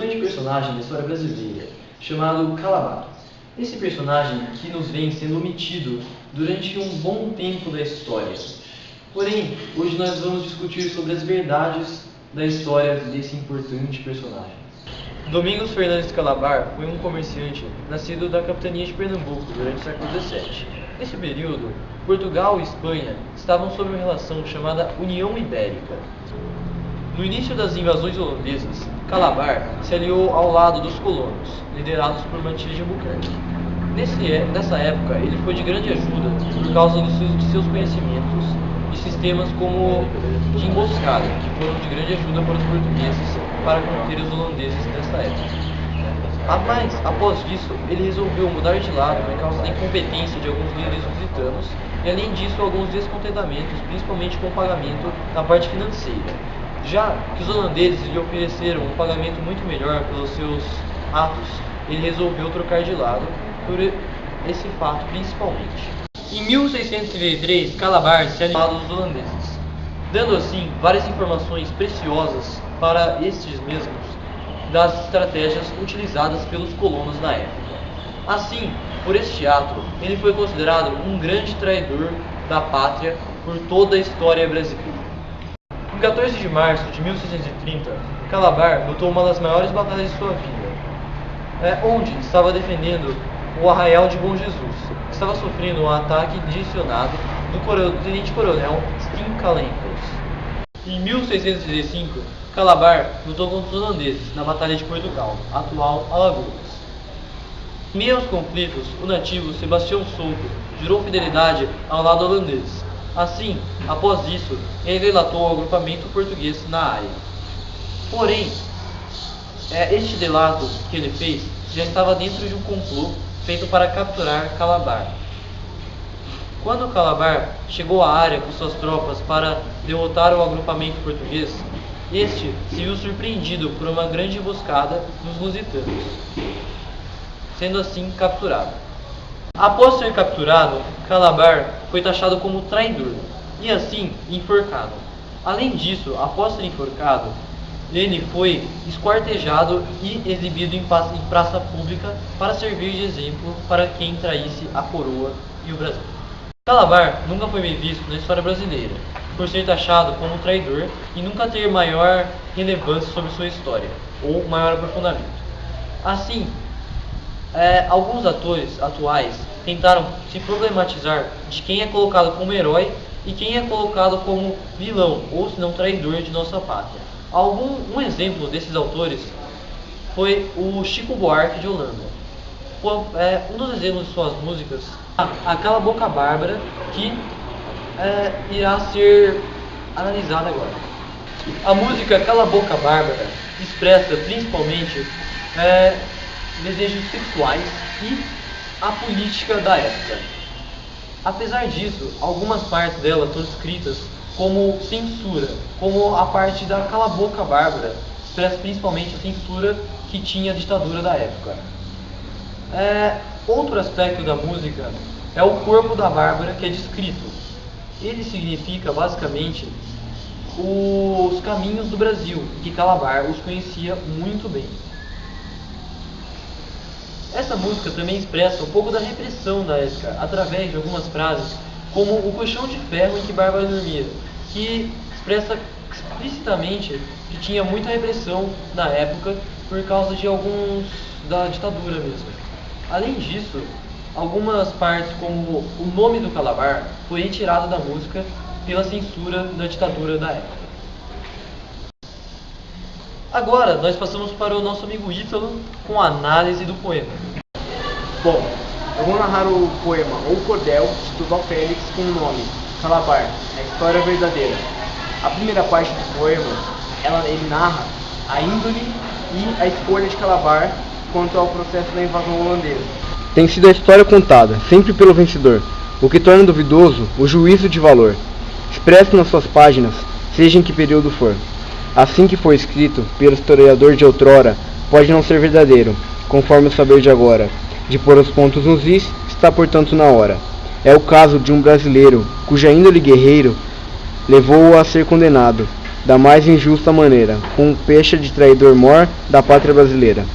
importante personagem da história brasileira, chamado Calabar. Esse personagem que nos vem sendo omitido durante um bom tempo da história. Porém, hoje nós vamos discutir sobre as verdades da história desse importante personagem. Domingos Fernandes Calabar foi um comerciante nascido da capitania de Pernambuco durante o século XVII. Nesse período, Portugal e Espanha estavam sob uma relação chamada União Ibérica. No início das invasões holandesas, Calabar se aliou ao lado dos colonos, liderados por Matias de Albuquerque. Nessa época, ele foi de grande ajuda por causa de seus conhecimentos de sistemas como de emboscada, que foram de grande ajuda para os portugueses para conter os holandeses nessa época. Mas, após isso, ele resolveu mudar de lado por causa da incompetência de alguns líderes lusitanos e, além disso, alguns descontentamentos, principalmente com o pagamento na parte financeira. Já que os holandeses lhe ofereceram um pagamento muito melhor pelos seus atos, ele resolveu trocar de lado por esse fato principalmente. Em 1633, Calabar se aliou aos holandeses, dando assim várias informações preciosas para estes mesmos das estratégias utilizadas pelos colonos na época. Assim, por este ato, ele foi considerado um grande traidor da pátria por toda a história brasileira. Em 14 de março de 1630, Calabar lutou uma das maiores batalhas de sua vida, onde estava defendendo o arraial de Bom Jesus, que estava sofrendo um ataque direcionado do tenente-coronel Steencalenkus. Em 1635, Calabar lutou contra os holandeses na Batalha de Portugal, atual Alagoas. Em meio aos conflitos, o nativo Sebastião Souto jurou fidelidade ao lado holandês. Assim, após isso, ele delatou o agrupamento português na área. Porém, este delato que ele fez já estava dentro de um complô feito para capturar Calabar. Quando Calabar chegou à área com suas tropas para derrotar o agrupamento português, este se viu surpreendido por uma grande emboscada dos lusitanos, sendo assim capturado. Após ser capturado, Calabar foi taxado como traidor e assim enforcado. Além disso, após ser enforcado, ele foi esquartejado e exibido em praça pública para servir de exemplo para quem traísse a coroa e o Brasil. Calabar nunca foi bem visto na história brasileira, por ser taxado como traidor e nunca ter maior relevância sobre sua história, ou maior aprofundamento. Assim, alguns atores atuais tentaram se problematizar de quem é colocado como herói e quem é colocado como vilão, ou se não traidor de nossa pátria. Um exemplo desses autores foi o Chico Buarque de Holanda. Um dos exemplos de suas músicas, Aquela Boca Bárbara, que irá ser analisada agora. A música Cala Boca Bárbara expressa principalmente desejos sexuais e a política da época. Apesar disso, algumas partes dela são escritas como censura, como a parte da Cala Boca Bárbara expressa principalmente a censura que tinha a ditadura da época. Outro aspecto da música é o corpo da Bárbara, que é descrito. Ele significa basicamente os caminhos do Brasil, que Calabar os conhecia muito bem. Essa música também expressa um pouco da repressão da época, através de algumas frases, como o colchão de ferro em que Bárbara dormia, que expressa explicitamente que tinha muita repressão na época por causa de da ditadura mesmo. Além disso, algumas partes, como o nome do Calabar, foi retirado da música pela censura da ditadura da época. Agora, nós passamos para o nosso amigo Ítalo com a análise do poema. Bom, eu vou narrar o poema O Cordel, do Val Félix, com o nome Calabar, a história verdadeira. A primeira parte do poema, ele narra a índole e a escolha de Calabar quanto ao processo da invasão holandesa. Tem sido a história contada, sempre pelo vencedor, o que torna duvidoso o juízo de valor, expresso nas suas páginas, seja em que período for. Assim que foi escrito pelo historiador de outrora, pode não ser verdadeiro, conforme o saber de agora. De pôr os pontos nos is, está portanto na hora. É o caso de um brasileiro, cuja índole guerreiro levou-o a ser condenado, da mais injusta maneira, com pecha de traidor mor da pátria brasileira.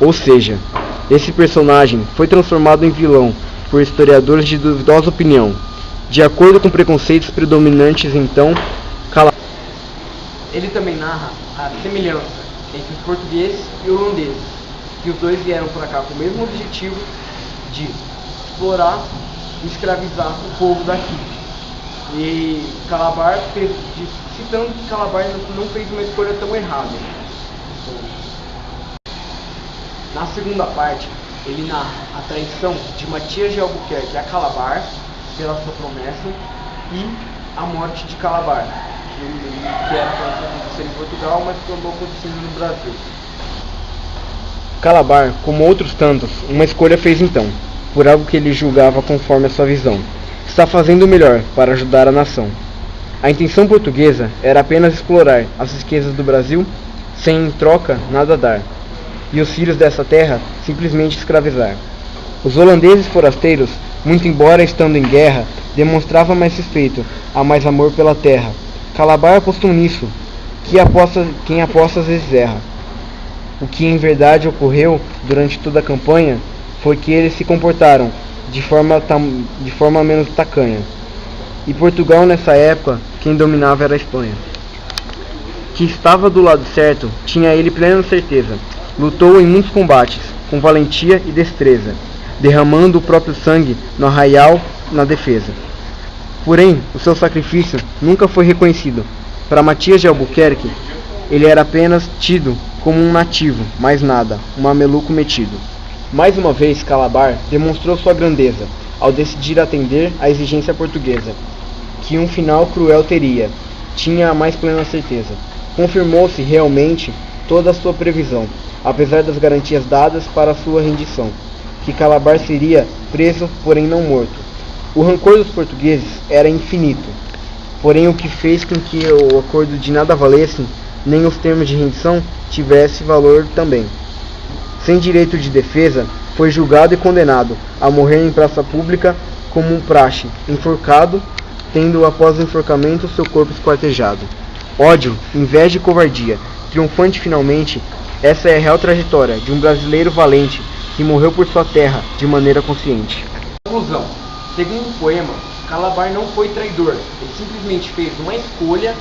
Ou seja, esse personagem foi transformado em vilão por historiadores de duvidosa opinião, de acordo com preconceitos predominantes então. Ele também narra a semelhança entre os portugueses e holandeses, que os dois vieram para cá com o mesmo objetivo de explorar e escravizar o povo daqui. E Calabar, citando que Calabar não fez uma escolha tão errada. Na segunda parte, ele narra a traição de Matias de Albuquerque a Calabar pela sua promessa e a morte de Calabar, que era para acontecer em Portugal, mas acabou acontecendo no Brasil. Calabar, como outros tantos, uma escolha fez então, por algo que ele julgava conforme a sua visão. Está fazendo o melhor para ajudar a nação. A intenção portuguesa era apenas explorar as riquezas do Brasil, sem em troca nada dar, e os filhos dessa terra simplesmente escravizar. Os holandeses forasteiros, muito embora estando em guerra, demonstravam mais respeito, a mais amor pela terra. Calabar apostou nisso, quem aposta às vezes erra. O que em verdade ocorreu durante toda a campanha foi que eles se comportaram de forma menos tacanha. E Portugal nessa época, quem dominava era a Espanha. Que estava do lado certo, tinha ele plena certeza. Lutou em muitos combates, com valentia e destreza, derramando o próprio sangue no arraial na defesa. Porém, o seu sacrifício nunca foi reconhecido. Para Matias de Albuquerque, ele era apenas tido como um nativo, mais nada, um mameluco metido. Mais uma vez, Calabar demonstrou sua grandeza, ao decidir atender à exigência portuguesa, que um final cruel teria, tinha a mais plena certeza. Confirmou-se realmente toda a sua previsão, apesar das garantias dadas para sua rendição, que Calabar seria preso, porém não morto. O rancor dos portugueses era infinito, porém o que fez com que o acordo de nada valesse, nem os termos de rendição tivesse valor também. Sem direito de defesa, foi julgado e condenado a morrer em praça pública como um praxe, enforcado, tendo após o enforcamento seu corpo esquartejado. Ódio, inveja e covardia, triunfante finalmente, essa é a real trajetória de um brasileiro valente que morreu por sua terra de maneira consciente. Conclusão. Segundo o poema, Calabar não foi traidor, ele simplesmente fez uma escolha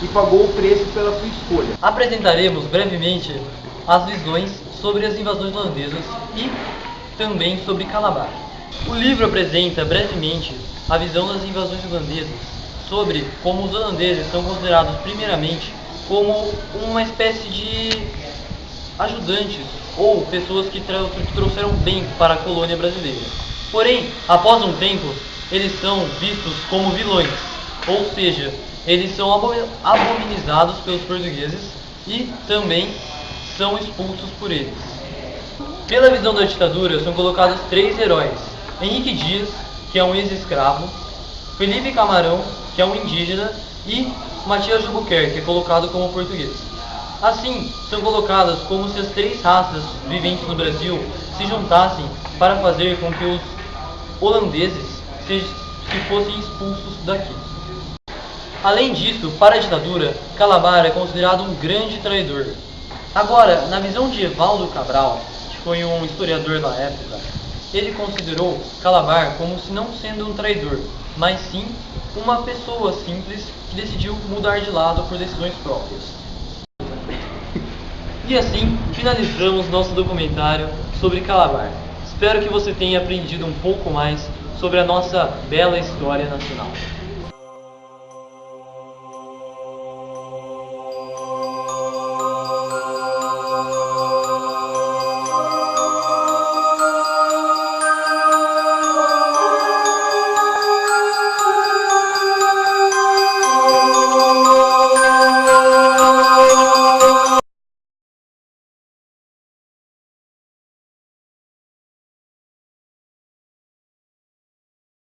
e pagou o preço pela sua escolha. Apresentaremos brevemente as visões sobre as invasões holandesas e também sobre Calabar. O livro apresenta brevemente a visão das invasões holandesas, sobre como os holandeses são considerados primeiramente como uma espécie de ajudantes ou pessoas que trouxeram bem para a colônia brasileira. Porém, após um tempo, eles são vistos como vilões, ou seja, eles são abominizados pelos portugueses e também são expulsos por eles. Pela visão da ditadura, são colocados 3 heróis: Henrique Dias, que é um ex-escravo, Felipe Camarão, que é um indígena, e Matias de Albuquerque, que é colocado como português. Assim, são colocadas como se as 3 raças viventes no Brasil se juntassem para fazer com que os holandeses se fossem expulsos daqui. Além disso, para a ditadura, Calabar é considerado um grande traidor. Agora, na visão de Evaldo Cabral, que foi um historiador da época, ele considerou Calabar como se não sendo um traidor, mas sim uma pessoa simples que decidiu mudar de lado por decisões próprias. E assim, finalizamos nosso documentário sobre Calabar. Espero que você tenha aprendido um pouco mais sobre a nossa bela história nacional.